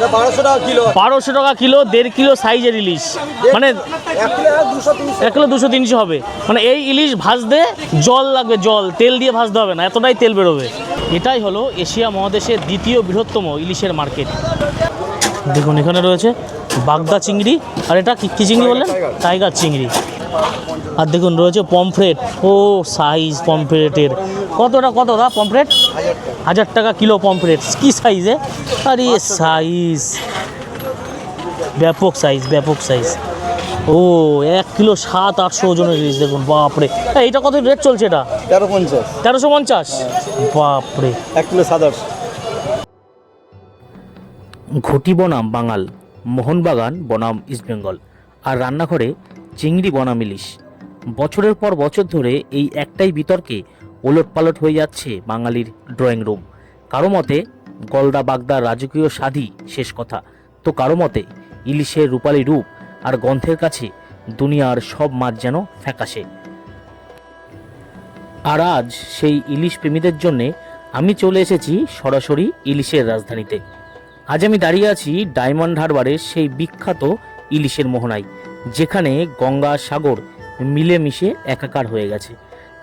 1200 টাকা kilo, 1.5 kilo সাইজের ইলিশ, মানে 1 কিলো 200-300 হবে। মানে এই ইলিশ ভাজতে জল লাগবে, জল, তেল দিয়ে ভাজতে হবে না, এতটাই তেল বেরোবে। এটাই হলো এশিয়া মহাদেশের দ্বিতীয় বৃহত্তম ইলিশের মার্কেট। দেখুন এখানে রয়েছে বাগদা চিংড়ি, আর এটা কি চিংড়ি বললেন? টাইগার চিংড়ি। আর দেখুন রয়েছে পমফ্রেট, ও সাইজ পমফ্রেটের কতটা পমফ্রেট? 1000 টাকা কিলো পমফ্রেট। কি সাইজে? আরে সাইজ ব্যাপক সাইজ, ব্যাপক সাইজ। ও 1 কিলো 700-800 ওজনের ইলিশ। দেখুন বাপরে, এইটা কত রেট চলছে? এটা 1350। বাপরে, 1 কিলো 700। ঘটি বনাম বাঙাল, মোহনবাগান বনাম ইস্টবেঙ্গল, আর রান্নাঘরে চিংড়ি বনাম ইলিশ। বছরের পর বছর ধরে এই একটাই বিতর্কে ওলটপালট হয়ে যাচ্ছে বাঙালির ড্রয়িং রুম। কারো মতে গলদা বাগদার রাজকীয় স্বাদই শেষ কথা, তো কারো মতে ইলিশের রূপালী রূপ আর গন্ধের কাছে দুনিয়ার সব মাছ যেন ফ্যাকাশে। আর আজ সেই ইলিশ প্রেমীদের জন্যে আমি চলে এসেছি সরাসরি ইলিশের রাজধানীতে। আজ আমি দাঁড়িয়ে আছি ডায়মন্ড হারবারের সেই বিখ্যাত ইলিশের মোহনায়, যেখানে গঙ্গা সাগর মিলেমিশে একাকার হয়ে গেছে।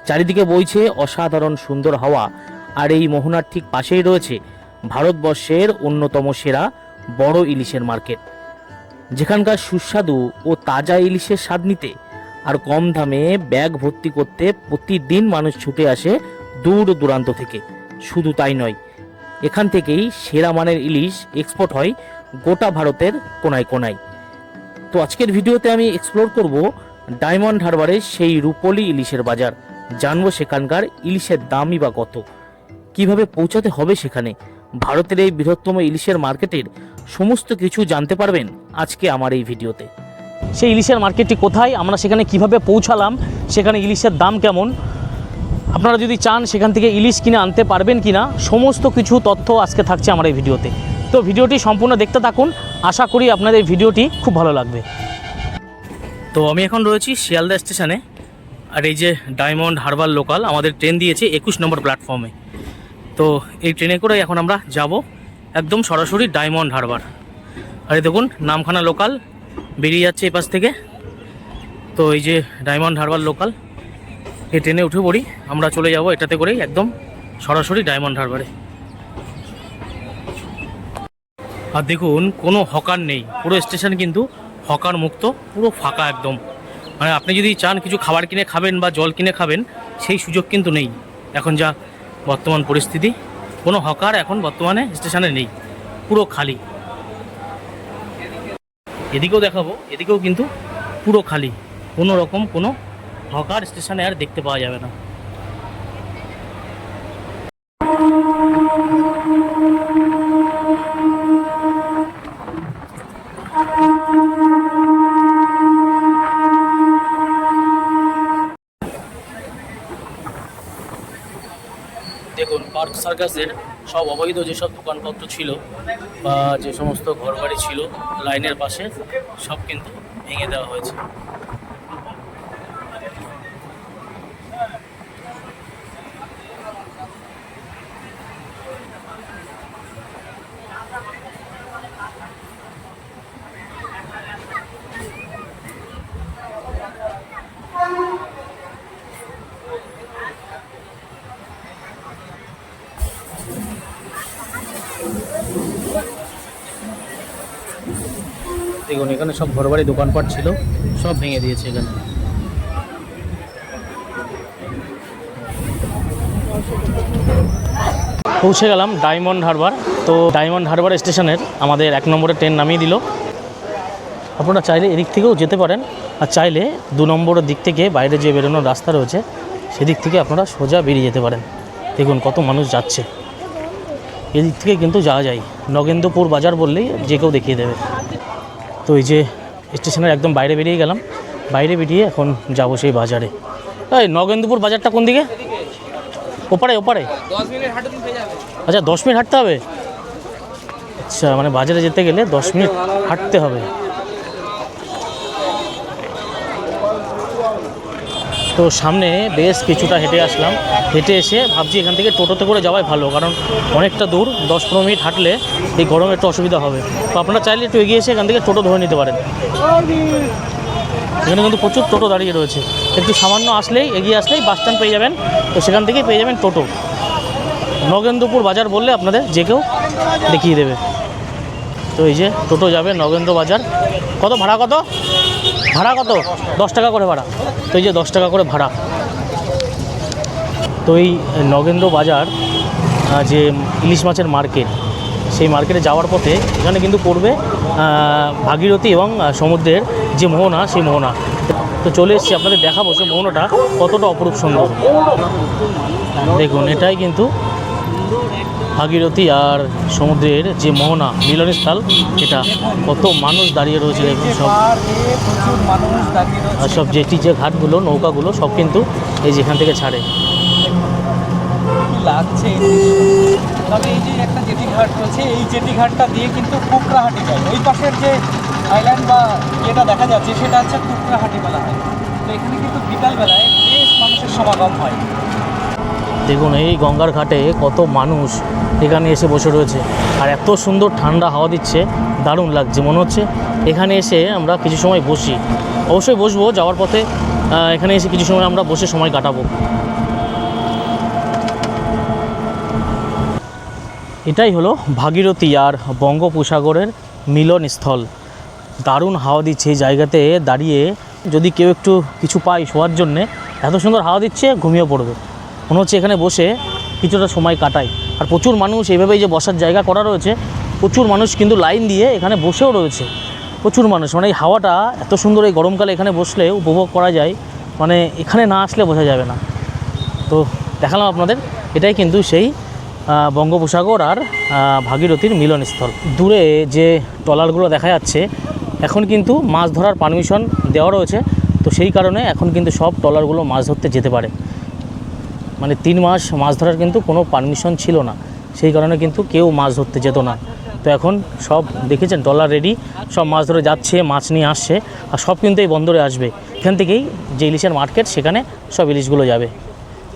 চারিদিকে বইছে অসাধারণ সুন্দর হাওয়া, আর এই মোহনার ঠিক পাশেই রয়েছে ভারতবর্ষের অন্যতম সেরা বড় ইলিশের মার্কেট, যেখানকার সুস্বাদু ও তাজা ইলিশের স্বাদ নিতে আর কম দামে ব্যাগ ভর্তি করতে প্রতিদিন মানুষ ছুটে আসে দূর দূরান্ত থেকে। শুধু তাই নয়, এখান থেকেই সেরা মানের ইলিশ এক্সপোর্ট হয় গোটা ভারতের কোনায় কোনায়। তো আজকের ভিডিওতে আমি এক্সপ্লোর করব ডায়মন্ড হারবারের সেই রূপলি ইলিশের বাজার, জানবো সেখানকার ইলিশের দামই বা কত, কিভাবে পৌঁছাতে হবে সেখানে। ভারতের এই বৃহত্তম ইলিশের মার্কেটের সমস্ত কিছু জানতে পারবেন আজকে আমার এই ভিডিওতে। সেই ইলিশের মার্কেটটি কোথায়, আমরা সেখানে কিভাবে পৌঁছালাম, সেখানে ইলিশের দাম কেমন, আপনারা যদি চান সেখান থেকে ইলিশ কিনে আনতে পারবেন কিনা, সমস্ত কিছু তথ্য আজকে থাকছে আমার এই ভিডিওতে। তো ভিডিওটি সম্পূর্ণ দেখতে থাকুন, আশা করি আপনাদের এই ভিডিওটি খুব ভালো লাগবে। তো আমি এখন রয়েছি শিয়ালদা স্টেশনে, আর এই যে ডায়মন্ড হারবার লোকাল আমাদের ট্রেন দিয়েছে 21 নম্বর প্ল্যাটফর্মে। তো এই ট্রেনে করে এখন আমরা যাব একদম সরাসরি ডায়মন্ড হারবার। আর এই দেখুন নামখানা লোকাল বেরিয়ে যাচ্ছে এই পাশ থেকে। তো এই যে ডায়মন্ড হারবার লোকাল, এই ট্রেনে উঠে পড়ি, আমরা চলে যাব এটাতে করেই একদম সরাসরি ডায়মন্ড হারবারে। আর দেখুন কোনো হকার নেই, পুরো স্টেশন কিন্তু হকার মুক্ত, পুরো ফাঁকা একদম। মানে আপনি যদি চান কিছু খাবার কিনে খাবেন বা জল কিনে খাবেন, সেই সুযোগ কিন্তু নেই। এখন যা বর্তমান পরিস্থিতি, কোনো হকার এখন বর্তমানে স্টেশনে নেই, পুরো খালি। এদিকেও দেখাবো, এদিকেও কিন্তু পুরো খালি, কোনো রকম কোনো হকার স্টেশনে আর দেখতে পাওয়া যাবে না। দেখুন পার্ক সার্কাসের সব অবৈধ যেসব দোকানপত্র ছিল বা যে সমস্ত ঘরবাড়ি ছিল লাইনের পাশে, সব কিন্তু ভেঙে দেওয়া হয়েছে। দেখুন এখানে সব ঘরবাড়ি দোকানপাট ছিল, সব ভেঙে দিয়েছে এখানে। পৌঁছে গেলাম ডায়মন্ড হারবার। তো ডায়মন্ড হারবার স্টেশনের আমাদের 1 নম্বরের ট্রেন নামিয়ে দিল। আপনারা চাইলে এদিক থেকেও যেতে পারেন, আর চাইলে 2 নম্বরের দিক থেকে বাইরে যে বেরোনোর রাস্তা রয়েছে সেদিক থেকে আপনারা সোজা বেরিয়ে যেতে পারেন। দেখুন কত মানুষ যাচ্ছে, এদিক থেকে কিন্তু যাওয়া যায়। নগেন্দ্রপুর বাজার বললেই যে কেউ দেখিয়ে দেবে। তো এই যে স্টেশনের একদম বাইরে বেরিয়ে গেলাম, বাইরে বেরিয়ে এখন যাবো সেই বাজারে। এই নগেন্দ্রপুর বাজারটা কোন দিকে? ওপারে ওপারে 10 মিনিট হাঁটতে হয়ে যাবে। আচ্ছা 10 মিনিট হাঁটতে হবে। আচ্ছা মানে বাজারে যেতে গেলে 10 মিনিট হাঁটতে হবে। তো সামনে বেশ কিছুটা হেঁটে আসলাম, হেঁটে এসে ভাবছি এখান থেকে টোটোতে করে যাওয়াই ভালো, কারণ অনেকটা দূর, 10-15 মিনিট হাঁটলে এই গরমে একটু অসুবিধা হবে। তো আপনারা চাইলে একটু এগিয়ে এসে এখান থেকে টোটো ধরে নিতে পারেন। এখানে কিন্তু প্রচুর টোটো দাঁড়িয়ে রয়েছে, একটু সামান্য আসলেই এগিয়ে আসলেই বাস স্ট্যান্ড পেয়ে যাবেন, তো সেখান থেকেই পেয়ে যাবেন টোটো। নগেন্দ্রপুর বাজার বললে আপনাদের যে কেউ দেখিয়ে দেবে। তো এই যে টোটো যাবে নগেন্দ্র বাজার। কত ভাড়া, কত 10 টাকা করে ভাড়া। তো এই যে 10 টাকা করে ভাড়া। তো এই নগেন্দ্র বাজার যে ইলিশ মাছের মার্কেট, সেই মার্কেটে যাওয়ার পথে এখানে কিন্তু পড়বে ভাগীরথী এবং সমুদ্রের যে মোহনা, সেই মোহনা। তো চলে এসেছি, আপনাদের দেখাবো সেই মোহনাটা কতটা অপরূপ সুন্দর। দেখুন, এটাই কিন্তু ভাগীরথী আর সমুদ্রের যে মোহনা মিলনস্থল, এটা কত মানুষ দাঁড়িয়ে রয়েছে দেখুন। সব আর সব জেটি যে ঘাটগুলো, নৌকাগুলো সব কিন্তু এই যেখান থেকে ছাড়ে। লাগছে তবে এই যে একটা জেটি ঘাট রয়েছে, এই জেটি ঘাটটা দিয়ে কিন্তু কুকড়াহাটি যায়। ওই পাশের যে আইল্যান্ড বা যেটা দেখা যাচ্ছে সেটা হচ্ছে কুকড়াহাটি বলা হয়। তো এখানে কিন্তু বিকালবেলায় বেশ মানুষের সমাগম হয়। দেখুন এই গঙ্গার ঘাটে কত মানুষ এখানে এসে বসে রয়েছে, আর এত সুন্দর ঠান্ডা হাওয়া দিচ্ছে, দারুণ লাগছে। মনে হচ্ছে এখানে এসে আমরা কিছু সময় বসি, অবশ্যই বসবো যাওয়ার পথে। এখানে এসে কিছু সময় আমরা বসে সময় কাটাবো। এটাই হলো ভাগীরথী আর বঙ্গোপসাগরের মিলনস্থল। দারুণ হাওয়া দিচ্ছে এই জায়গাতে দাঁড়িয়ে। যদি কেউ একটু কিছু পায় শোয়ার জন্যে, এত সুন্দর হাওয়া দিচ্ছে, ঘুমিয়ে পড়বে। মনে হচ্ছে এখানে বসে কিছুটা সময় কাটায়। আর প্রচুর মানুষ এইভাবেই যে বসার জায়গা করা রয়েছে, প্রচুর মানুষ কিন্তু লাইন দিয়ে এখানে বসেও রয়েছে। প্রচুর মানুষ, মানে এই হাওয়াটা এত সুন্দর এই গরমকালে এখানে বসলে উপভোগ করা যায়, মানে এখানে না আসলে বোঝা যাবে না। তো দেখালাম আপনাদের, এটাই কিন্তু সেই বঙ্গোপসাগর আর ভাগীরথীর মিলনস্থল। দূরে যে ট্রলারগুলো দেখা যাচ্ছে, এখন কিন্তু মাছ ধরার পারমিশন দেওয়া রয়েছে। তো সেই কারণে এখন কিন্তু সব ট্রলারগুলো মাছ ধরতে যেতে পারে। মানে 3 মাস মাছ ধরার কিন্তু কোনো পারমিশন ছিল না, সেই কারণে কিন্তু কেউ মাছ ধরতে যেত না। তো এখন সব দেখেছেন ট্রলার রেডি, সব মাছ ধরে যাচ্ছে, মাছ নিয়ে আসছে, আর সব কিন্তু এই বন্দরে আসবে। এখান থেকেই যে ইলিশের মার্কেট, সেখানে সব ইলিশগুলো যাবে।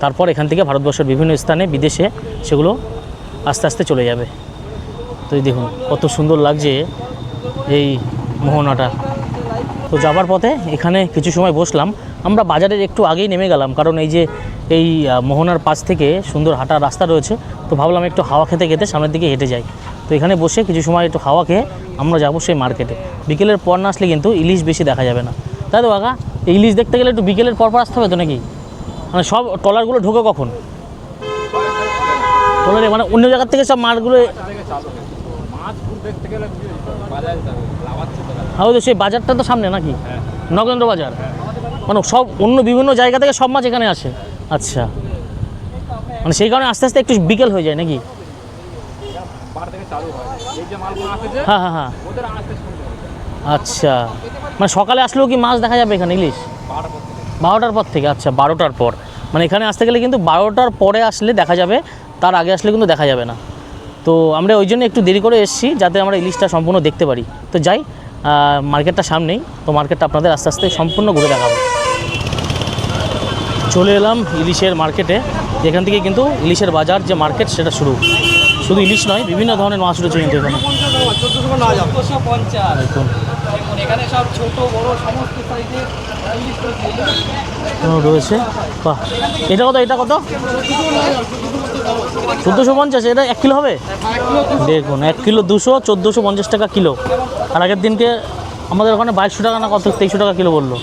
তারপর এখান থেকে ভারতবর্ষের বিভিন্ন স্থানে, বিদেশে সেগুলো আস্তে আস্তে চলে যাবে। তো এই দেখুন কত সুন্দর লাগছে এই মোহনাটা। তো যাবার পথে এখানে কিছু সময় বসলাম। আমরা বাজারের একটু আগেই নেমে গেলাম, কারণ এই যে এই মোহনার পাশ থেকে সুন্দর হাঁটার রাস্তা রয়েছে। তো ভাবলাম একটু হাওয়া খেতে খেতে সামনের দিকে হেঁটে যাই। তো এখানে বসে কিছু সময় একটু হাওয়া খেয়ে আমরা যাবো সেই মার্কেটে। বিকেলের পর না আসলে কিন্তু ইলিশ বেশি দেখা যাবে না, তাই তো কাকা? এই ইলিশ দেখতে গেলে একটু বিকেলের পর আসতে হবে তো নাকি? মানে সব ট্রলারগুলো ঢোকে কখন? ট্রলারে মানে অন্য জায়গার থেকে সব মাছগুলো, তো সেই বাজারটা তো সামনে নাকি? নগেন্দ্র বাজার, মানে সব অন্য বিভিন্ন জায়গা থেকে সব মাছ এখানে আসে। আচ্ছা, মানে সেই কারণে আস্তে আস্তে একটু বিকেল হয়ে যায় নাকি? হ্যাঁ হ্যাঁ হ্যাঁ, আচ্ছা। মানে সকালে আসলেও কি মাছ দেখা যাবে এখানে ইলিশ? 12টার পর থেকে। আচ্ছা, 12টার পর, মানে এখানে আসতে গেলে কিন্তু 12টার পরে আসলে দেখা যাবে, তার আগে আসলে কিন্তু দেখা যাবে না। তো আমরা ওই জন্য একটু দেরি করে এসেছি, যাতে আমরা ইলিশটা সম্পূর্ণ দেখতে পারি। তো যাই, মার্কেটটা সামনেই, তো মার্কেটটা আপনাদের আস্তে আস্তে সম্পূর্ণ ঘুরে দেখাবো। চলে এলাম ইলিশের মার্কেটে। এখান থেকে কিন্তু ইলিশের বাজার যে মার্কেট, সেটা শুরু। শুধু ইলিশ নয়, বিভিন্ন ধরনের মাছ রয়েছে কিন্তু এখানে। এখানে সব ছোট বড় সমস্ত সাইজের রয়েছে। বাহ, এটা কত? এটা কত? 1450। এটা 1 কিলো হবে? দেখুন, 1 কিলো 200, 1450 টাকা কিলো। আর আগের দিনকে আমাদের ওখানে 2200 টাকা না কত, 2300 টাকা কিলো বললো।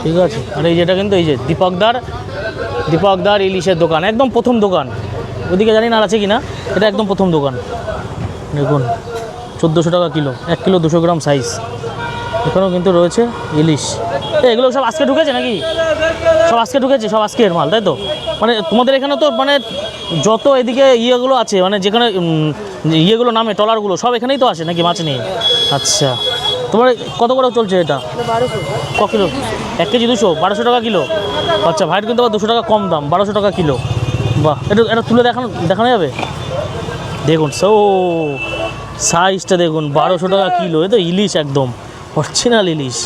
ঠিক আছে। আর এই যেটা কিন্তু এই যে দীপকদার ইলিশের দোকান, একদম প্রথম দোকান। ওদিকে জানি না আছে কি না, এটা একদম প্রথম দোকান। দেখুন 1400 টাকা কিলো, 1 কিলো 200 গ্রাম সাইজ। এখানেও কিন্তু রয়েছে ইলিশ। এগুলো সব আজকে ঢুকেছে নাকি? সব আজকে ঢুকেছে, সব আজকের মাল, তাই তো? মানে তোমাদের এখানে তো মানে যত এদিকে ইয়েগুলো আছে, মানে যেখানে ইয়েগুলো নামে ট্রলারগুলো, সব এখানেই তো আসে নাকি মাছ নিয়ে? আচ্ছা, তোমার কত করে চলছে এটা? 1200। ক কিলো? 1 কেজি 200, 1200 টাকা কিলো। আচ্ছা, ভাইয়ের কিন্তু আবার 200 টাকা কম দাম, 1200 টাকা কিলো। বাহ, এটা তুলে দেখানো যাবে? দেখুন সাইজটা দেখুন, 1200 টাকা কিলো। এ তো ইলিশ, একদম অরিজিনাল ইলিশ।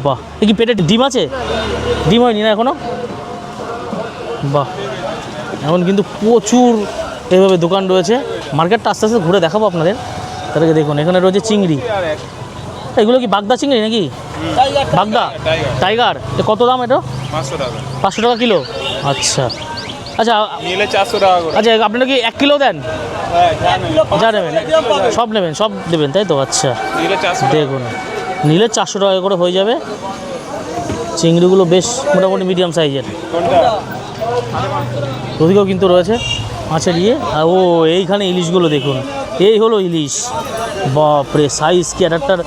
বাহ, এ কি পেটে ডিম আছে? ডিম হয়নি না এখনো? বাহ, এখন কিন্তু প্রচুর এইভাবে দোকান রয়েছে। মার্কেটটা আস্তে আস্তে ঘুরে দেখাবো আপনাদের। তাদেরকে দেখুন, এখানে রয়েছে চিংড়ি। এগুলো কি বাগদা চিংড়ি নাকি? বাগদা টাইগার। এ কত দাম এটা? 500 টাকা। 500 টাকা কিলো। আচ্ছা আচ্ছা নিলে 400 টাকা করে। আচ্ছা, আপনারা কি 1 কিলো দেন? যা নেবেন সব নেবেন, সব দেবেন তাই তো? আচ্ছা, নিলে 400 টাকা। দেখুন নিলে 400 টাকা করে হয়ে যাবে। চিংড়িগুলো বেশ মোটামুটি মিডিয়াম সাইজের। কোনটা? ওদিকেও কিন্তু রয়েছে মাছের ইয়ে। আর ও এইখানে ইলিশগুলো দেখুন, এই হলো ইলিশ। বাপরে, সাইজ কি একটার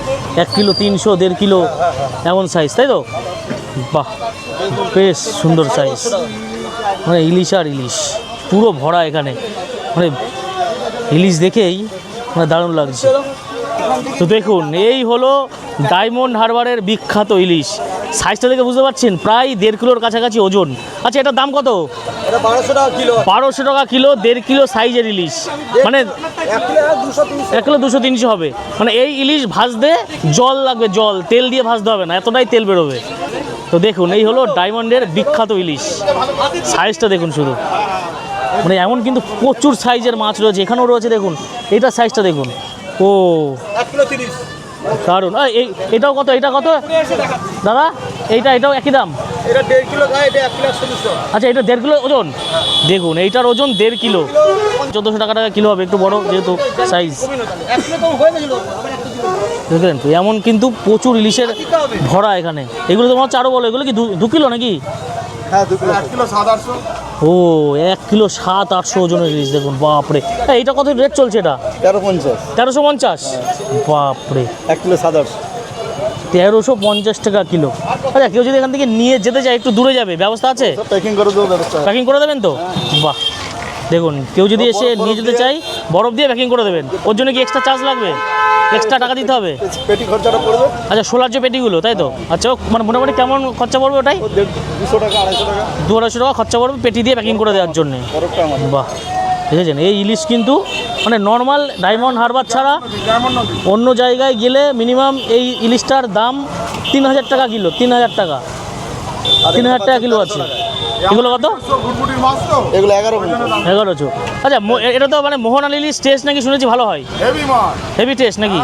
1 কিলো 300, 1.5 কিলো এমন সাইজ, তাই তো? বাহ, বেশ সুন্দর সাইজ। মানে ইলিশ আর ইলিশ পুরো ভরা এখানে। মানে ইলিশ দেখেই মানে দারুণ লাগছে। তো দেখুন, এই হলো ডায়মন্ড হারবারের বিখ্যাত ইলিশ। সাইজটা দেখে বুঝতে পারছেন, প্রায় 1.5 কিলোর কাছাকাছি ওজন। আচ্ছা, এটার দাম কত? এটা 1200 টাকা কিলো। 1200 টাকা কিলো, 1.5 কিলো সাইজের ইলিশ। মানে 1 কিলো 200-300 হবে। মানে এই ইলিশ ভাজতে জল লাগবে, জল, তেল দিয়ে ভাজতে হবে না, এতটাই তেল বেরোবে। তো দেখুন, এই হলো ডায়মন্ডের বিখ্যাত ইলিশ। সাইজটা দেখুন শুধু, মানে এমন কিন্তু প্রচুর সাইজের মাছ রয়েছে। এখানেও রয়েছে, দেখুন এইটার সাইজটা দেখুন। ও 1 কিলো 30। দারুণ। এটাও কত? এটা কত দাদা? এটাও একই দাম? এটা 1.5 কিলো খায়, এটা 1 কিলো 120 টাকা। আচ্ছা, এটা 1.5 কিলো ওজন? দেখুন, এইটার ওজন 1.5 কিলো, 1400 টাকা কিলো হবে, একটু বড় যেহেতু সাইজ। 1 কিলো তো হয়ে গেছিল, আবার 1 কিলো। দেখলেন তো, এমন কিন্তু প্রচুর ইলিশের ভরা এখানে। এগুলো তোমার চারও বলো, এগুলো কি 2 কিলো নাকি? হ্যাঁ 2 কিলো। 1 কিলো 700। ও 1 কিলো 700-800 ওজনের ইলিশ। দেখুন, বাপরে। এইটা কত রেট চলছে? এটা 1350। 1350। বাপরে, 1 কিলো 700। 1350 টাকা কিলো। আচ্ছা, কেউ যদি এখান থেকে নিয়ে যেতে চায়, একটু দূরে যাবে, ব্যবস্থা আছে? সব প্যাকিং করে দেবো, ব্যবস্থা। প্যাকিং করে দেবেন তো? বাহ, দেখুন, কেউ যদি এসে নিয়ে যেতে চাই, বরফ দিয়ে প্যাকিং করে দেবেন। ওর জন্য কি এক্সট্রা চার্জ লাগবে? এক্সট্রা টাকা দিতে হবে? পেটি খরচাটা পড়বে আচ্ছা, সোলার যে পেটিগুলো, তাই তো? আচ্ছা, মানে মোটামুটি কেমন খরচা পড়বে ওটাই? 200 টাকা 250 টাকা 200-250 টাকা খরচা পড়বে পেটি দিয়ে প্যাকিং করে দেওয়ার জন্যে। বরফটা আমার। বাহ, দেখেছেন, এই ইলিশ কিন্তু মানে নর্মাল ডায়মন্ড হারবার ছাড়া অন্য জায়গায় গেলে মিনিমাম এই ইলিশটার দাম 3000 টাকা কিলো। 3000 টাকা, 3000 টাকা কিলো আছে। এগুলো কত? গুড়গুড়ির মাছ তো। এগুলো 1150। 1100। আচ্ছা, এটা তো মানে মোহনাল ইলিশ টেস্ট নাকি শুনেছি ভালো হয়, হেভি মাছ। হেভি টেস্ট নাকি?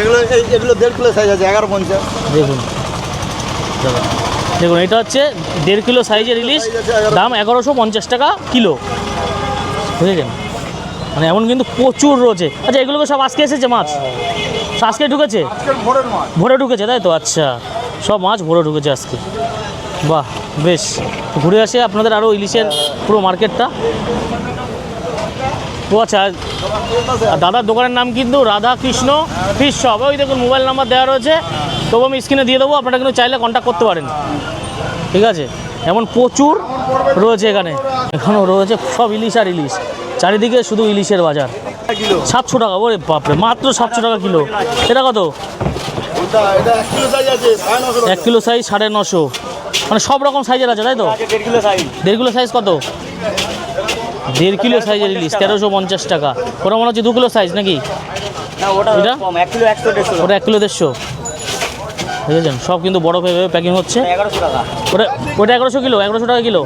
এগুলো 1.5 কিলো সাইজ আছে, 1150। দেখুন দেখুন, এটা হচ্ছে 1.5 কিলো সাইজের ইলিশ, দাম 1150 টাকা কিলো। বুঝেছেন, মানে এমন কিন্তু প্রচুর রয়েছে। আচ্ছা, এগুলোকে সব আজকে এসেছে মাছ? আজকে ঢুকেছে? আজকের ভোরের মাছ। ভোরে ঢুকেছে, তাই তো? আচ্ছা, সব মাছ ভোরে ঢুকেছে আজকে। বাহ, বেশ। ঘুরে আসে আপনাদের আরও ইলিশের পুরো মার্কেটটা। ও আচ্ছা, আর দাদার দোকানের নাম কিন্তু রাধা কৃষ্ণ ফিশ শপ। ওই দেখুন, মোবাইল নাম্বার দেওয়া রয়েছে, তবু আমি স্ক্রিনে দিয়ে দেবো, আপনারা কিন্তু চাইলে কন্ট্যাক্ট করতে পারেন। ঠিক আছে, এমন প্রচুর রয়েছে এখানে। এখানেও রয়েছে সব ইলিশ আর ইলিশ, চারিদিকে শুধু ইলিশের বাজার। 700 টাকা, ওরে বাপরে, মাত্র 700 টাকা কিলো। এটা কত? এটা 1 কিলো সাইজ আছে, 950 1 কিলো সাইজ 950। মানে সব রকম সাইজের আছে, তাই তো? 1.5 কিলো সাইজ। 1.5 কিলো সাইজ কত? 1.5 কিলো সাইজের ইলিশ 1350 টাকা। ওটা মনে হচ্ছে 2 কিলো সাইজ নাকি? না, ওটা এটা? কম, 1 কিলো 100 150। ওটা 1 কিলো 150। বুঝেছেন, সব কিন্তু বরফে প্যাকিং হচ্ছে। 1100 টাকা। ওটা 1100 কিলো, 1100 টাকা কিলো।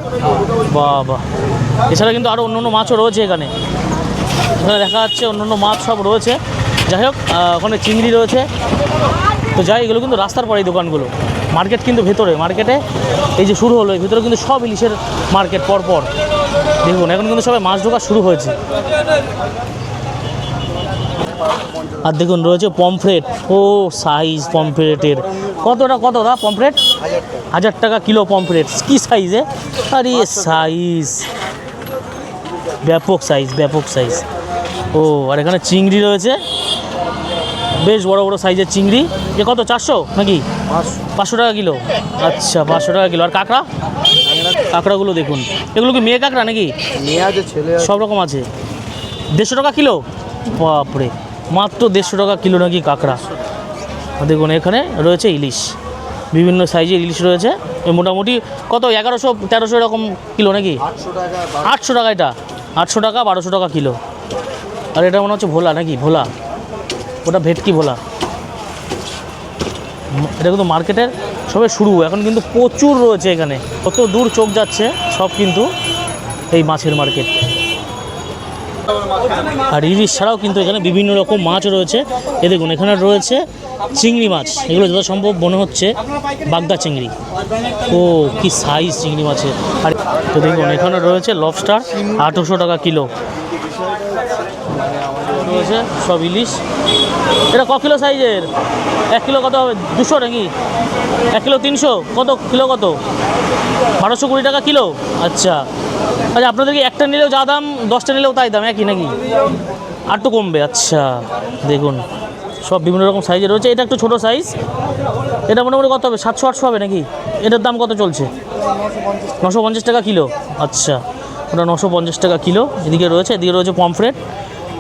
বাহ বাহ। এছাড়া কিন্তু আরও অন্য অন্য মাছও রয়েছে এখানে। এখানে দেখা যাচ্ছে অন্য অন্য মাছ সব রয়েছে। যাই হোক, ওখানে চিংড়ি রয়েছে। তো যাই, এগুলো কিন্তু রাস্তার পরে এই দোকানগুলো। মার্কেট কিন্তু ভেতরে, মার্কেটে এই যে শুরু হলো, এই ভিতরে কিন্তু সব ইলিশের মার্কেট পরপর। দেখুন, এখন কিন্তু সবাই মাছ ঢোকা শুরু হয়েছে। আর দেখুন, রয়েছে পমফ্রেট। ও সাইজ পমফ্রেটের কতটা? কত দা পমফ্রেট? 1000 টাকা কিলো পমফ্রেট। কি সাইজে? আরে সাইজ, ব্যাপক সাইজ, ব্যাপক সাইজ। ও, আর এখানে চিংড়ি রয়েছে, বেশ বড় বড় সাইজের চিংড়ি। এ কত? 400 নাকি? 500 টাকা কিলো। আচ্ছা, 500 টাকা কিলো। আর কাঁকড়া? কাঁকড়াগুলো দেখুন, এগুলো কি মেয়ে কাঁকড়া নাকি? মেয়ে আছে, ছেলে আছে। সব রকম আছে। 150 টাকা কিলো। বাপরে, মাত্র 150 টাকা কিলো নাকি কাঁকড়া। দেখুন, এখানে রয়েছে ইলিশ, বিভিন্ন সাইজের ইলিশ রয়েছে। মোটামুটি কত? 1100-1300 এরকম কিলো নাকি? 800 টাকা। 800 টাকা এটা, 800 টাকা 1200 টাকা কিলো। আর এটা মনে হচ্ছে ভোলা নাকি? ভোলা, ওটা ভেটকি ভোলা। এটা কিন্তু মার্কেটের সবে শুরু, এখন কিন্তু প্রচুর রয়েছে এখানে, কত দূর চোখ যাচ্ছে সব কিন্তু এই মাছের মার্কেট। আর ইলিশ ছাড়াও কিন্তু এখানে বিভিন্ন রকম মাছ রয়েছে। এ দেখুন এখানে রয়েছে চিংড়ি মাছ, এগুলো যথাসম্ভব মনে হচ্ছে বাগদা চিংড়ি। ও কি সাইজ চিংড়ি মাছের। আর তো দেখুন এখানে রয়েছে লবস্টার, 800 টাকা কিলো রয়েছে সব ইলিশ। এটা ক কিলো সাইজের? 1 কিলো কত হবে? 200 নাকি? 1 কিলো 300? কত কিলো কত? 1220 টাকা কিলো। আচ্ছা আচ্ছা, আপনাদেরকে একটা নিলেও যা দাম, 10টা নিলেও তাই দাম একই নাকি? আর তো কমবে। আচ্ছা দেখুন সব বিভিন্ন রকম সাইজের রয়েছে। এটা একটু ছোটো সাইজ, এটা মোটামুটি কত হবে? 700-800 হবে নাকি? এটার দাম কত চলছে? 950 টাকা কিলো। আচ্ছা ওটা 950 টাকা কিলো। এদিকে রয়েছে পমফ্রেট,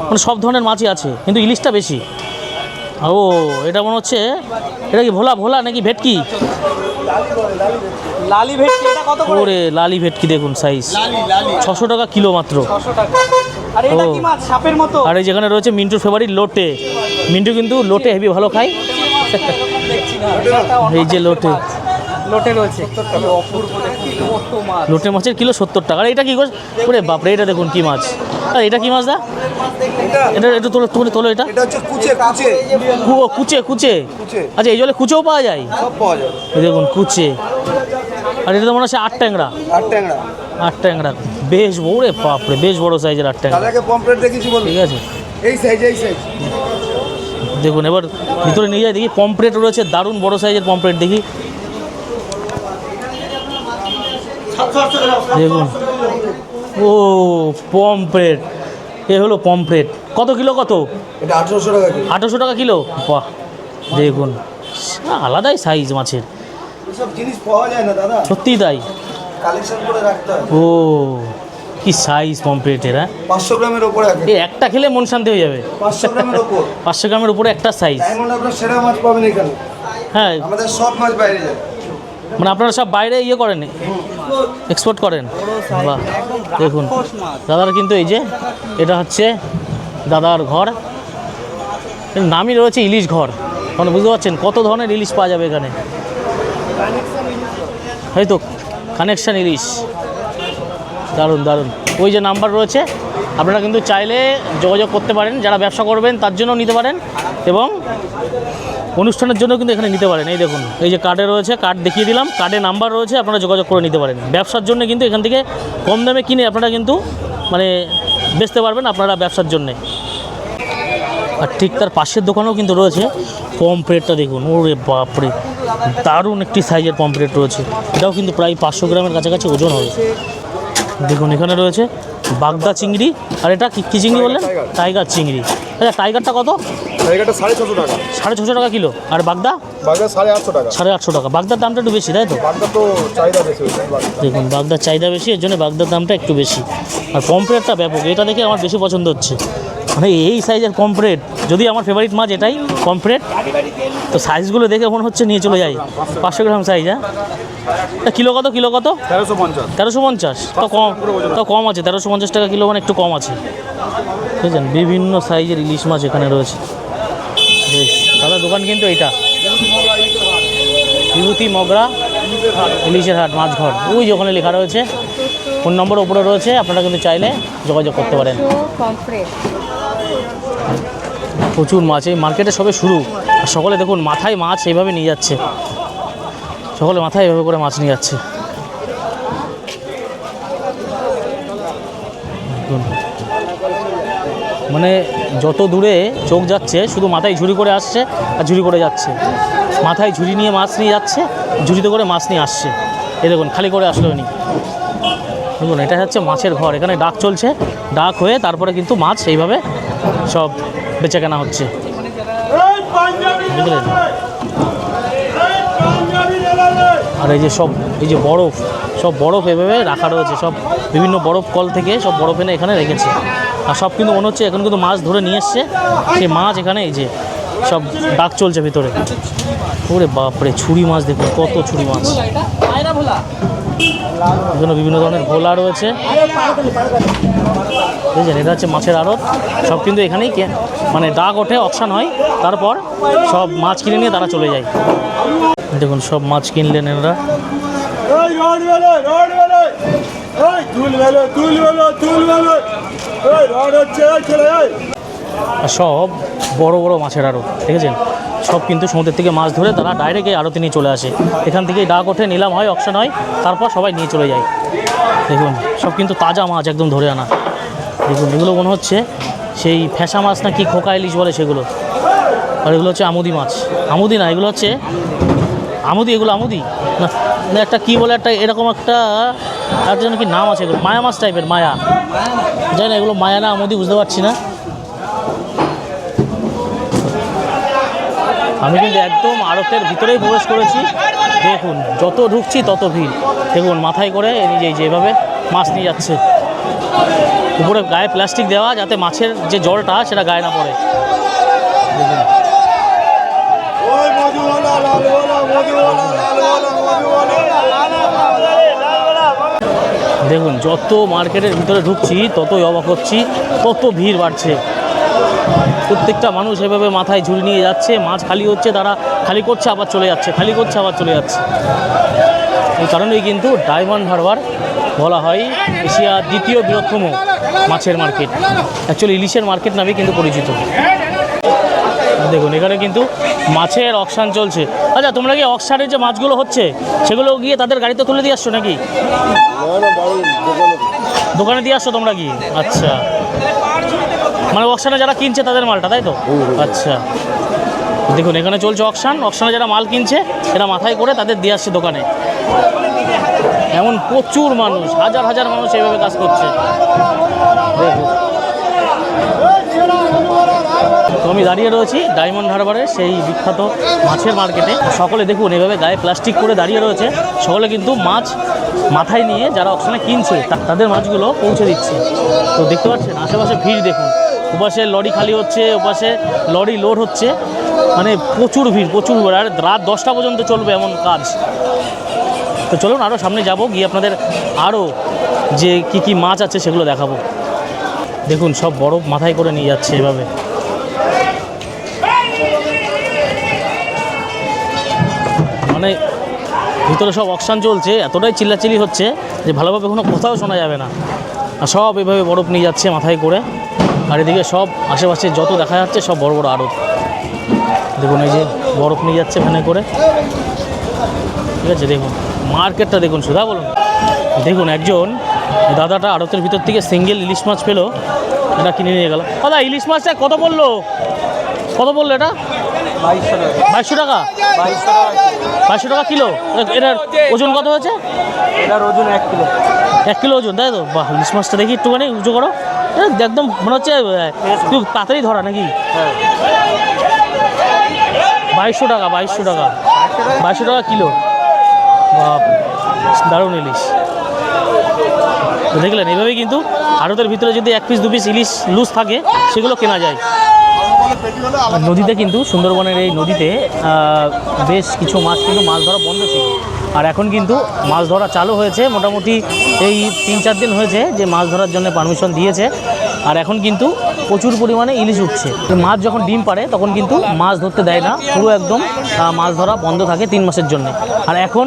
মানে সব ধরনের মাছই আছে, কিন্তু ইলিশটা বেশি। ও এটা মনে হচ্ছে, এটা কি ভোলা নাকি ভেটকি? লালি ভেটকি, এটা কত করে? ওরে লালি ভেটকি দেখুন সাইজ, 600 টাকা কিলো মাত্র। 600 টাকা। আর এটা কি মাছ? সাপের মতো। আর এই যেখানে রয়েছে মিন্টুর ফেভারিট লোটে। মিন্টু কিন্তু লোটে হেভি ভালো খায়। দেখছি না, এটা এই যে লোটে, লোটে রয়েছে, কি অপূর্ব দেখুন, কত মাছ। লোটে মাছের কিলো 70 টাকা। আর এটা কি গোছ? ওরে বাপরে, এটা দেখুন কি মাছ। আর এটা কি মাছ দা? এটা একটু তোলো এটা। এটা হচ্ছে কুচে কুচে কুচে। আচ্ছা এই জলে কুচেও পাওয়া যায়? সব পাওয়া যায়। এই দেখুন কুচে। আর এটা তো মনে হচ্ছে 8 ট্যাংরা। 8 ট্যাংরা বেশ বড় রে বাপরে, বেশ বড় সাইজের 8 ট্যাংরা। দাদাকে পমফ্রেট দেখেছি বল। ঠিক আছে এই সাইজ দেখুন, এবার ভিতরে নিয়ে যাই দেখি। পমফ্রেট রয়েছে, দারুণ বড় সাইজের পমফ্রেট দেখি। দেখুন ও পমফ্রেট, এ হলো পমফ্রেট। কত কিলো কত? এটা 800 টাকা কিলো। 800 টাকা কিলো। বাহ দেখুন আলাদাই সাইজ মাছের, এসব জিনিস পাওয়া যায় না দাদা, সত্যিই তাই। কালেকশন করে রাখতে হয়। ও কি সাইজ পমফ্রেটের। হ্যাঁ 500 গ্রামের উপরে আছে। এই একটা খেলে মন শান্তি হয়ে যাবে। 500 গ্রামের উপর। 500 গ্রামের উপরে একটা সাইজ। ডায়মন্ড আপনার সেরা মাছ পাবেন এখানে। হ্যাঁ আমাদের সব মাছ বাইরে যায়। মানে আপনারা সব বাইরে ইয়ে করেন, এক্সপোর্ট করেন? বাহ দেখুন দাদার কিন্তু এই যে এটা হচ্ছে দাদার ঘর, এর নামই রয়েছে ইলিশ ঘর। মানে বুঝতে পারছেন কত ধরনের ইলিশ পাওয়া যাবে এখানে। এই তো কানেকশন ইলিশ, দারুণ দারুণ। ওই যে নাম্বার রয়েছে, আপনারা কিন্তু চাইলে যোগাযোগ করতে পারেন, যারা ব্যবসা করবেন তার জন্য নিতে পারেন, এবং অনুষ্ঠানের জন্য কিন্তু এখানে নিতে পারেন। এই দেখুন এই যে কার্ডে রয়েছে, কার্ড দেখিয়ে দিলাম, কার্ডে নাম্বার রয়েছে, আপনারা যোগাযোগ করে নিতে পারেন। ব্যবসার জন্য কিন্তু এখান থেকে কম দামে কিনে আপনারা কিন্তু মানে বেচতে পারবেন আপনারা ব্যবসার জন্যে। আর ঠিক তার পাশের দোকানেও কিন্তু রয়েছে পমফ্রেটটা দেখুন, ওরে বাপরে দারুণ একটি সাইজের পমফ্রেট রয়েছে। এটাও কিন্তু প্রায় 500 গ্রামের কাছাকাছি ওজন হবে। দেখুন এখানে রয়েছে বাগদা চিংড়ি, আর এটা কি চিংড়ি বললেন? টাইগার চিংড়ি। আচ্ছা টাইগারটা কত? টাইগারটা 650 টাকা। 650 টাকা কিলো। আর বাগদা? বাগদা 850 টাকা। 850 টাকা। বাগদার দামটা একটু বেশি তাই তো? বাগদা তো চাহিদা বেশি। দেখুন বাগদার চাহিদা বেশি, এর জন্য বাগদার দামটা একটু বেশি। আর পমফ্রেটটা ব্যাপক, এটা দেখে আমার বেশি পছন্দ হচ্ছে। মানে এই সাইজের পমফ্রেট, যদি আমার ফেভারিট মাছ এটাই পমফ্রেট, তো সাইজগুলো দেখে মনে হচ্ছে নিয়ে চলে যাই। 500 গ্রাম সাইজ। হ্যাঁ কিলো কত? 1350। 1350। তো কম আছে, 1350 টাকা কিলো, মানে একটু কম আছে। বুঝলেন বিভিন্ন সাইজের ইলিশ মাছ এখানে রয়েছে। বেশ দাদা দোকান কিন্তু এইটা বিভূতি মগরা ইলিশের হাট মাছঘর, ওই যে ওখানে লেখা রয়েছে, ফোন নম্বর ওপরে রয়েছে, আপনারা কিন্তু চাইলে যোগাযোগ করতে পারেন। প্রচুর মাছ এই মার্কেটে সবে শুরু, আর সকলে দেখুন মাথায় মাছ এইভাবে নিয়ে যাচ্ছে, সকলে মাথায় এইভাবে করে মাছ নিয়ে যাচ্ছে। মানে যত দূরে চোখ যাচ্ছে শুধু মাথায় ঝুড়ি করে আসছে আর ঝুড়ি করে যাচ্ছে, মাথায় ঝুড়ি নিয়ে মাছ নিয়ে যাচ্ছে, ঝুড়িতে করে মাছ নিয়ে আসছে। এই দেখুন খালি করে আসলো নি। দেখুন এটা হচ্ছে মাছের ঘর, এখানে ডাক চলছে, ডাক হয়ে তারপরে কিন্তু মাছ এইভাবে সব বেচে কেনা হচ্ছে, বুঝলেন? আর এই যে বরফ, সব বরফ এভাবে রাখা রয়েছে, সব বিভিন্ন বরফ কল থেকে সব বরফ এনে এখানে রেখেছে। আর সব কিন্তু মনে হচ্ছে এখন কিন্তু মাছ ধরে নিয়ে এসছে, সেই মাছ এখানে এই যে সব ডাক চলছে ভিতরে। ওরে বাপরে ছুরি মাছ দেখুন, কত ছুরি মাছ, এখানে বিভিন্ন ধরনের ভোলা রয়েছে। বুঝলেন এটা হচ্ছে মাছের আড়ত, সব কিন্তু এখানেই মানে ডাক ওঠে, অকশন হয়, তারপর সব মাছ কিনে নিয়ে তারা চলে যায়। দেখুন সব মাছ কিনলেন এনারা। আর সব বড় বড় মাছের আড়ত, দেখেছেন? সব কিন্তু সমুদ্রের থেকে মাছ ধরে তারা ডাইরেক্ট এই আড়তে নিয়ে চলে আসে। এখান থেকেই ডাক ওঠে, নিলাম হয়, অকশন হয়, তারপর সবাই নিয়ে চলে যায়। দেখুন সব কিন্তু তাজা মাছ একদম ধরে আনা। দেখুন এগুলো মনে হচ্ছে সেই ফ্যাসা মাছ না কি খোকা ইলিশ বলে সেগুলো। আর এগুলো হচ্ছে আমুদি মাছ। আমুদি না, এগুলো হচ্ছে আমুদি। এগুলো আমুদি না, না একটা কী বলে একটা এরকম একটা আর যেন কি নাম আছে, এগুলো মায়া মাছ টাইপের, মায়া, জানি না এগুলো মায়া না আমুদি বুঝতে পারছি না। আমি কিন্তু একদম আড়তের ভিতরেই প্রবেশ করেছি। দেখুন যত ঢুকছি তত ভিড়। দেখুন মাথায় করে নিজেই যেভাবে মাছ নিয়ে যাচ্ছে, উপরে গায়ে প্লাস্টিক দেওয়া যাতে মাছের যে জলটা সেটা গায়ে না পড়ে। দেখুন যত মার্কেটের ভিতরে ঢুকছি ততই অবাক হচ্ছি, তত ভিড় বাড়ছে। প্রত্যেকটা মানুষ এভাবে মাথায় ঝুড়ি নিয়ে যাচ্ছে, মাছ খালি হচ্ছে, তারা খালি করছে আবার চলে যাচ্ছে, খালি করছে আবার চলে যাচ্ছে। এই কারণেই কিন্তু ডায়মন্ড হারবার বলা হয় এশিয়ার দ্বিতীয় বৃহত্তম মাছের মার্কেট। অ্যাকচুয়ালি ইলিশের মার্কেট নামে কিন্তু পরিচিত। দেখুন এখানে কিন্তু মাছের অকশান চলছে। আচ্ছা তোমরা কি অকশানের যে মাছগুলো হচ্ছে সেগুলো গিয়ে তাদের গাড়িতে তুলে দিয়ে আসছো নাকি? দোকানে দিয়ে আসছো তোমরা গিয়ে? আচ্ছা, মানে অকশানে যারা কিনছে তাদের মালটা, তাই তো? আচ্ছা, দেখুন এখানে চলছে অকশান। অকশানে যারা মাল কিনছে এরা মাথায় করে তাদের দিয়ে আসছে দোকানে। এমন প্রচুর মানুষ, হাজার হাজার মানুষ এইভাবে কাজ করছে। দেখুন তো আমি দাঁড়িয়ে রয়েছি ডায়মন্ড হারবারের সেই বিখ্যাত মাছের মার্কেটে। সকলে দেখুন এভাবে গায়ে প্লাস্টিক করে দাঁড়িয়ে রয়েছে। সকলে কিন্তু মাছ মাথায় নিয়ে যারা অকশানে কিনছে তাদের মাছগুলো পৌঁছে দিচ্ছে। তো দেখতে পাচ্ছেন আশেপাশে ভিড় দেখুন, ওপাশে লরি খালি হচ্ছে, ওপাশে লরি লোড হচ্ছে, মানে প্রচুর ভিড়, প্রচুর ভিড়। আর রাত 10টা পর্যন্ত চলবে এমন কাজ। তো চলুন আরও সামনে যাব, গিয়ে আপনাদের আরও যে কি কি মাছ আছে সেগুলো দেখাবো। দেখুন সব বরফ মাথায় করে নিয়ে যাচ্ছে এভাবে। মানে ভিতরে সব অকশান চলছে, এতটাই চিল্লাচিল্লি হচ্ছে যে ভালোভাবে কোনো কথাও শোনা যাবে না। আর সব এভাবে বরফ নিয়ে যাচ্ছে মাথায় করে। আর এদিকে সব আশেপাশে যত দেখা যাচ্ছে সব বড় বড় আড়ত। দেখুন এই যে বরফ নিয়ে যাচ্ছে ভ্যানে করে, ঠিক আছে? দেখুন মার্কেটটা দেখুন, সুধা বলুন। দেখুন একজন দাদাটা আড়তের ভিতর থেকে সিঙ্গেল ইলিশ মাছ পেলো, এটা কিনে নিয়ে গেল। দাদা ইলিশ মাছটা কত বললো? কত বললো এটা? 2200 টাকা। 2200 টাকা কিলো। এটার ওজন কত হয়েছে? এটার ওজন 1 কিলো। 1 কিলো ওজন, তাই তো? বাহ, ইলিশ মাছটা দেখি একটুখানি উঁচু করো। একদম মনে হচ্ছে খুব তাড়াতাড়ি ধরা নাকি? 2200 টাকা, 2200 টাকা, 2200 টাকা কিলো। বাহ, দারুণ ইলিশ। তো দেখলেন এইভাবেই কিন্তু আড়তের ভিতরে যদি 1 পিস 2 পিস ইলিশ লুজ থাকে সেগুলো কেনা যায়। নদীতে কিন্তু সুন্দরবনের এই নদীতে বেশ কিছু মাছ কিন্তু মাছ ধরা বন্ধ ছিল, আর এখন কিন্তু মাছ ধরা চালু হয়েছে। মোটামুটি এই 3-4 দিন হয়েছে যে মাছ ধরার জন্য পারমিশন দিয়েছে। আর এখন কিন্তু প্রচুর পরিমাণে ইলিশ উঠছে। মাছ যখন ডিম পাড়ে তখন কিন্তু মাছ ধরতে দেয় না, পুরো একদম মাছ ধরা বন্ধ থাকে 3 মাসের জন্য। আর এখন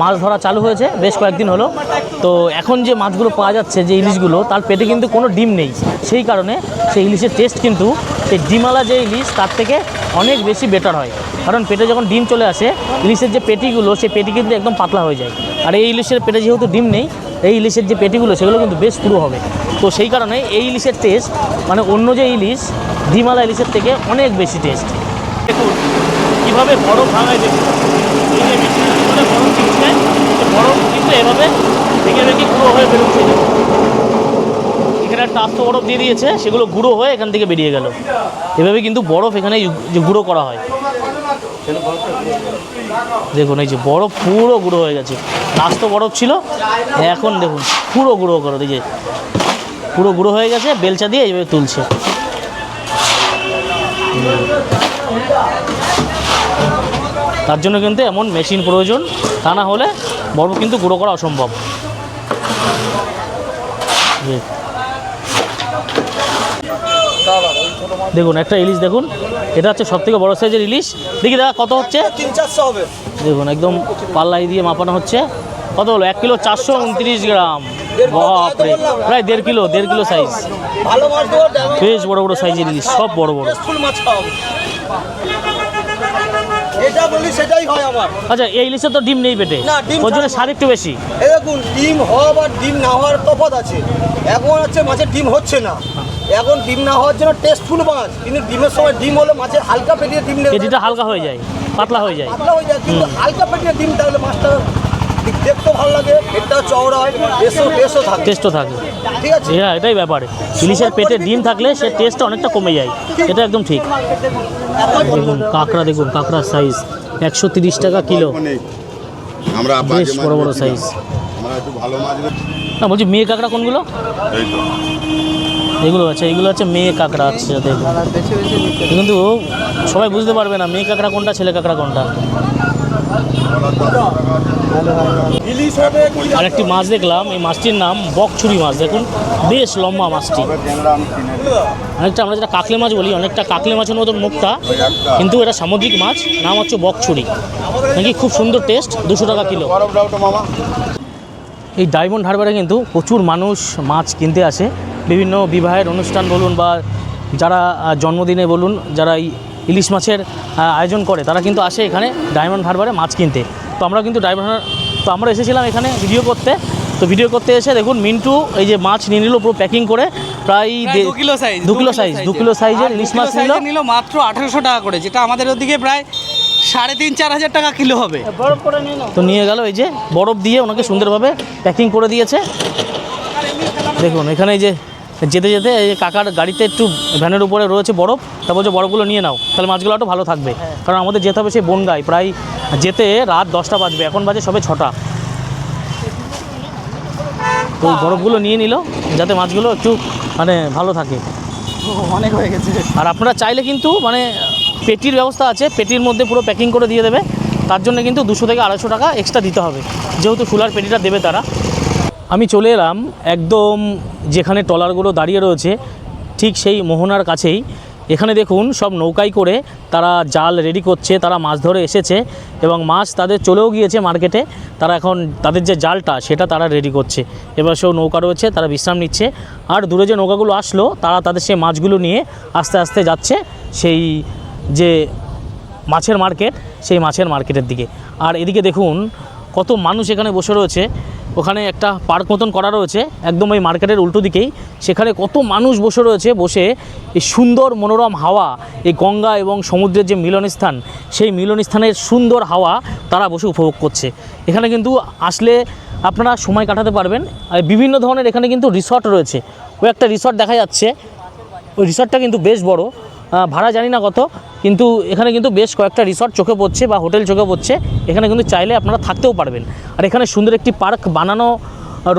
মাছ ধরা চালু হয়েছে বেশ কয়েকদিন হলো। তো এখন যে মাছগুলো পাওয়া যাচ্ছে, যে ইলিশগুলো, তার পেটে কিন্তু কোনো ডিম নেই। সেই কারণে সেই ইলিশের টেস্ট কিন্তু সেই ডিমওয়ালা যে ইলিশ তার থেকে অনেক বেশি বেটার হয়। কারণ পেটে যখন ডিম চলে আসে ইলিশের যে পেটিগুলো, সেই পেটি কিন্তু একদম পাতলা হয়ে যায়। আর এই ইলিশের পেটে যেহেতু ডিম নেই, এই ইলিশের যে পেটিগুলো সেগুলো কিন্তু বেশ পুরো হবে। তো সেই কারণে এই ইলিশের টেস্ট মানে অন্য যে ইলিশ ডিমওয়ালা ইলিশের থেকে অনেক বেশি টেস্ট। দেখুন কীভাবে বরফ ভাঙায়, দেখুন এই যে মেশিনের ভিতরে বরফ দিচ্ছে, বরফ কিন্তু এভাবে ভেঙে ভেঙে গুঁড়ো হয়ে বেরোচ্ছে। এখানে একটা আস্ত বরফ দিয়ে দিয়েছে, সেগুলো গুঁড়ো হয়ে এখান থেকে বেরিয়ে গেল। এভাবে কিন্তু বরফ এখানে গুঁড়ো করা হয়। দেখুন এই যে বরফ পুরো গুঁড়ো হয়ে গেছে। আস্ত বরফ ছিল, এখন দেখুন পুরো গুঁড়ো করে দিয়েছে, পুরো গুঁড়ো হয়ে গেছে। বেলচা দিয়ে এইভাবে তুলছে। তার জন্য কিন্তু এমন মেশিন প্রয়োজন, তা না হলে বরফ কিন্তু গুঁড়ো করা অসম্ভব। দেখুন একটা ইলিশ দেখুন, এটা হচ্ছে সবথেকে বড় সাইজের ইলিশ। দেখি দাদা কত হচ্ছে? 300-400 হবে। দেখুন একদম পাল্লাই দিয়ে মাপানো হচ্ছে। কত হলো? 1 কিলো 429 গ্রাম। বাপরে, প্রায় 1.5 কিলো সাইজ। ভালো মাছ দেবো, বেশ বড় বড় সাইজের ইলিশ, সব বড় বড়। ফুল মাছ খাওয়াবো, এটা বলি সেটাই হয় আমার। আচ্ছা, এই ইলিশের তো ডিম নেই পেটে, না, ডিম ওর জন্য ছাড়া। স্বাদ একটু বেশি। এই দেখুন, ডিম হওয়া বা ডিম না হওয়ার তফাৎ আছে। এখন হচ্ছে মাছের ডিম হচ্ছে না, এখন ডিম না হওয়ার জন্য টেস্টফুল মাছ, কিন্তু ডিমের সময় ডিম হলে মাছের হালকা পেটিয়ে ডিম নেবে, পেটিটা হালকা হয়ে যায়, পাতলা হয়ে যায়। পাতলা হয়ে যায়, কিন্তু হালকা পেটিয়ে ডিম তাহলে মাছটা দেখতেও ভালো লাগে, এটা চওড়া হয়, টেস্টও থাকে। টেস্টও থাকে, ঠিক আছে। হ্যাঁ এটাই ব্যাপারে। ইলিশের পেটে ডিম থাকলে সে টেস্টটা অনেকটা কমে যায়, এটা একদম ঠিক। দেখুন কাঁকড়া, দেখুন কাঁকড়ার সাইজ 130 টাকা কিলো, আমরা বেশ বড় বড় সাইজ। আমরা একটু ভালো মাছ না বলছি মেয়ে কাঁকড়া কোনগুলো? এই তো এগুলো আছে, এগুলো হচ্ছে মেয়ে কাঁকড়া। আচ্ছা দেখুন, কিন্তু সবাই বুঝতে পারবে না মেয়ে কাঁকড়া কোনটা, ছেলে কাঁকড়া কোনটা। ইলিশ হবে আর একটি মাছ দেখলাম, এই মাছটির নাম বকছুরি মাছ। দেখুন বেশ লম্বা মাছটি, ক্যামেরা আমি কিনে অনেকটা আমরা যেটা কাকলে মাছ বলি, অনেকটা কাকলে মাছের মতন মুখটা, কিন্তু এটা সামুদ্রিক মাছ, নাম হচ্ছে বকছুরি। নাকি খুব সুন্দর টেস্ট, 200 টাকা কিলো। বরফ দাও তো মামা। এই ডায়মন্ড হারবারে কিন্তু প্রচুর মানুষ মাছ কিনতে আসে, বিভিন্ন বিবাহের অনুষ্ঠান বলুন বা যারা জন্মদিনে বলুন, যারা এই ইলিশ মাছের আয়োজন করে তারা কিন্তু আসে এখানে ডায়মন্ড হারবারে মাছ কিনতে। তো আমরা কিন্তু তো আমরা এসেছিলাম এখানে ভিডিও করতে। তো ভিডিও করতে এসে দেখুন মিন্টু এই যে মাছ নিয়ে নিল পুরো প্যাকিং করে, প্রায় 2 কিলো সাইজ, 2 কিলো সাইজের ইলিশ মাছ নিল মাত্র 1800 টাকা করে, যেটা আমাদের ওদিকে প্রায় 3,500-4 হাজার টাকা কিলো হবে। তো নিয়ে গেল, এই যে বরফ দিয়ে ওনাকে সুন্দরভাবে প্যাকিং করে দিয়েছে। দেখুন এখানে এই যে যেতে যেতে এই যে কাকার গাড়িতে একটু ভ্যানের উপরে রয়েছে বরফ, তা বলছে বরফগুলো নিয়ে নাও, তাহলে মাছগুলো একটু ভালো থাকবে। কারণ আমাদের যেতে হবে সেই বনগাঁয়, প্রায় যেতে রাত 10টা বাজবে, এখন বাজে সবে 6টা। তো এই বরফগুলো নিয়ে নিল যাতে মাছগুলো একটু মানে ভালো থাকে। অনেক হয়ে গেছে। আর আপনারা চাইলে কিন্তু মানে পেটির ব্যবস্থা আছে, পেটির মধ্যে পুরো প্যাকিং করে দিয়ে দেবে, তার জন্য কিন্তু 200 থেকে 250 টাকা এক্সট্রা দিতে হবে, যেহেতু ফুলার পেটিটা দেবে তারা। আমি চলে এলাম একদম যেখানে ট্রলারগুলো দাঁড়িয়ে রয়েছে ঠিক সেই মোহনার কাছেই। এখানে দেখুন সব নৌকায় করে তারা জাল রেডি করছে, তারা মাছ ধরে এসেছে এবং মাছ তাদের চলেও গিয়েছে মার্কেটে। তারা এখন তাদের যে জালটা সেটা তারা রেডি করছে। এবার সেও নৌকা রয়েছে, তারা বিশ্রাম নিচ্ছে। আর দূরে যে নৌকাগুলো আসলো তারা তাদের সেই মাছগুলো নিয়ে আস্তে আস্তে যাচ্ছে সেই যে মাছের মার্কেট, সেই মাছের মার্কেটের দিকে। আর এদিকে দেখুন কত মানুষ এখানে বসে রয়েছে। ওখানে একটা পার্ক মতন করা রয়েছে একদম ওই মার্কেটের উল্টো দিকেই, সেখানে কত মানুষ বসে রয়েছে। বসে এই সুন্দর মনোরম হাওয়া, এই গঙ্গা এবং সমুদ্রের যে মিলনস্থান, সেই মিলনস্থানের সুন্দর হাওয়া তারা বসে উপভোগ করছে। এখানে কিন্তু আসলে আপনারা সময় কাটাতে পারবেন। আর বিভিন্ন ধরনের এখানে কিন্তু রিসর্ট রয়েছে। ওই একটা রিসর্ট দেখা যাচ্ছে, ওই রিসর্টটা কিন্তু বেশ বড়, ভাড়া জানি না কত, কিন্তু এখানে কিন্তু বেশ কয়েকটা রিসর্ট চোখে পড়ছে বা হোটেল চোখে পড়ছে। এখানে কিন্তু চাইলে আপনারা থাকতেও পারবেন। আর এখানে সুন্দর একটি পার্ক বানানো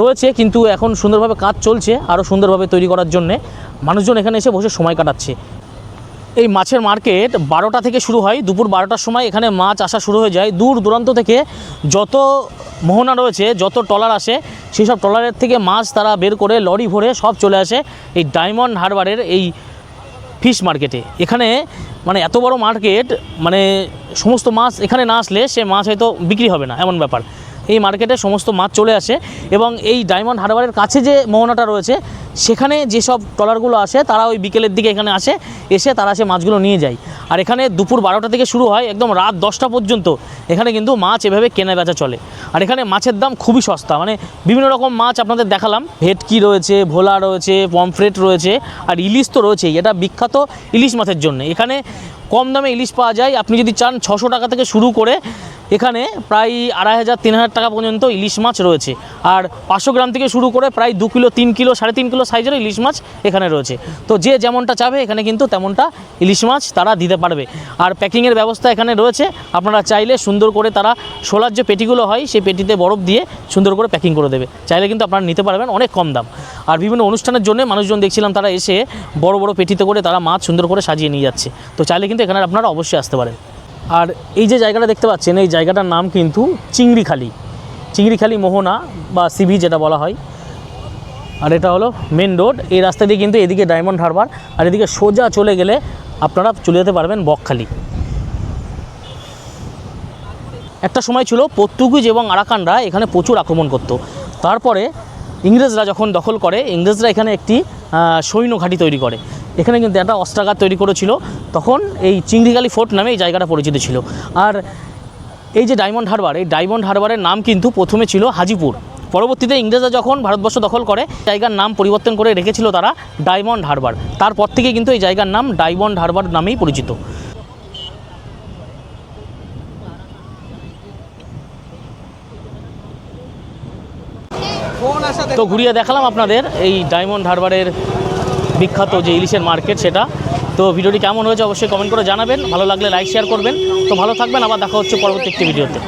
রয়েছে, কিন্তু এখন সুন্দরভাবে কাজ চলছে আরও সুন্দরভাবে তৈরি করার জন্যে। মানুষজন এখানে এসে বসে সময় কাটাচ্ছে। এই মাছের মার্কেট 12টা থেকে শুরু হয়, দুপুর 12টার সময় এখানে মাছ আসা শুরু হয়ে যায়। দূর দূরান্ত থেকে যত মোহনা রয়েছে, যত ট্রলার আসে, সেই সব ট্রলারের থেকে মাছ তারা বের করে লরি ভরে সব চলে আসে এই ডায়মন্ড হারবারের এই ফিশ মার্কেটে। এখানে মানে এত বড় মার্কেট, মানে সমস্ত মাছ এখানে না আসলে সে মাছ হয়তো বিক্রি হবে না, এমন ব্যাপার। এই মার্কেটে সমস্ত মাছ চলে আসে এবং এই ডায়মন্ড হারবারের কাছে যে মোহনাটা রয়েছে সেখানে যেসব ট্রলারগুলো আসে তারা ওই বিকেলের দিকে এখানে আসে, এসে তারা সে মাছগুলো নিয়ে যায়। আর এখানে দুপুর 12টা থেকে শুরু হয়, একদম রাত 10টা পর্যন্ত এখানে কিন্তু মাছ এভাবে কেনা বেচা চলে। আর এখানে মাছের দাম খুবই সস্তা, মানে বিভিন্ন রকম মাছ আপনাদের দেখালাম, ভেটকি রয়েছে, ভোলা রয়েছে, পমফ্রেট রয়েছে, আর ইলিশ তো রয়েছেই। এটা বিখ্যাত ইলিশ মাছের জন্য। এখানে কম দামে ইলিশ পাওয়া যায়। আপনি যদি চান 600 টাকা থেকে শুরু করে এখানে প্রায় 2500-3000 টাকা পর্যন্ত ইলিশ মাছ রয়েছে। আর 500 গ্রাম থেকে শুরু করে প্রায় 2 কিলো, 3 কিলো, 3.5 কিলো সাইজের ইলিশ মাছ এখানে রয়েছে। তো যে যেমনটা চাবে এখানে কিন্তু তেমনটা ইলিশ মাছ তারা দিতে পারবে। আর প্যাকিংয়ের ব্যবস্থা এখানে রয়েছে, আপনারা চাইলে সুন্দর করে তারা শোলার যে পেটিগুলো হয় সেই পেটিতে বরফ দিয়ে সুন্দর করে প্যাকিং করে দেবে। চাইলে কিন্তু আপনারা নিতে পারবেন অনেক কম দাম। আর বিভিন্ন অনুষ্ঠানের জন্য মানুষজন দেখছিলাম তারা এসে বড় বড় পেটিতে করে তারা মাছ সুন্দর করে সাজিয়ে নিয়ে যাচ্ছে। তো চাইলে কিন্তু এখানে আপনারা অবশ্যই আসতে পারেন। আর এই যে জায়গাটা দেখতে পাচ্ছেন, এই জায়গাটার নাম কিন্তু চিংড়িখালি মোহনা বা সিবি যেটা বলা হয়। আর এটা হলো মেন রোড। এই রাস্তা দিয়ে কিন্তু এদিকে ডায়মন্ড হারবার, আর এদিকে সোজা চলে গেলে আপনারা চলে যেতে পারবেন বকখালি। একটা সময় ছিল পর্তুগিজ এবং আরাকানরা এখানে প্রচুর আক্রমণ করত। তারপরে ইংরেজরা যখন দখল করে, ইংরেজরা এখানে একটি সৈন্য ঘাঁটি তৈরি করে। এখানে কিন্তু একটা অস্ত্রাগার তৈরি করেছিল। তখন এই চিংড়িগালি ফোর্ট নামে এই জায়গাটা পরিচিত ছিল। আর এই যে ডায়মন্ড হারবার, এই ডায়মন্ড হারবারের নাম কিন্তু প্রথমে ছিল হাজিপুর। পরবর্তীতে ইংরেজরা যখন ভারতবর্ষ দখল করে, জায়গার নাম পরিবর্তন করে রেখেছিল তারা ডায়মন্ড হারবার। তারপর থেকে কিন্তু এই জায়গার নাম ডায়মন্ড হারবার নামেই পরিচিত। ফোন আসা তো ঘুরিয়ে দেখালাম আপনাদের এই ডায়মন্ড হারবারের বিখ্যাত যে ইলিশের মার্কেট সেটা। তো ভিডিওটি কেমন হয়েছে অবশ্যই কমেন্ট করে জানাবেন। ভালো লাগলে লাইক শেয়ার করবেন। তো ভালো থাকবেন, আবার দেখা হচ্ছে পরবর্তী একটি ভিডিওতে।